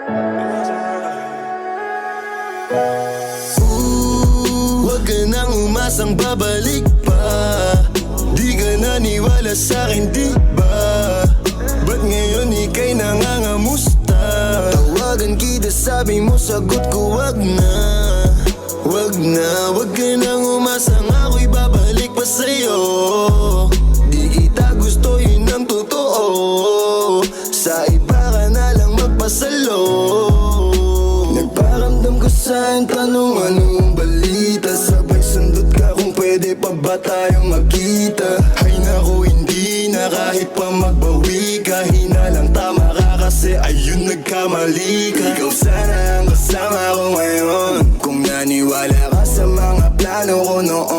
Huwag ka nang umasang babalik pa. Di ka naniwala sa'kin, di ba? Ba't ngayon ika'y nangangamusta? Tawagan kita, sabi mo, sagot ko wag na. Wag na, wag ka nang umasang ako'y babalik pa sa'yo. Di kita gusto, yun ang totoo. Sa iba ka na lang magpasalo. Nagparamdam ko sa'yo, tanong anong balita. Sabay sundot ka kung pwede pa ba tayong magkita. Ay naku, hindi na kahit pa magbawi ka. Hinalang tama ka kasi ayun nagkamali ka. Ikaw sana ang kasama ko ngayon. Kung naniwala ka sa mga plano ko noon,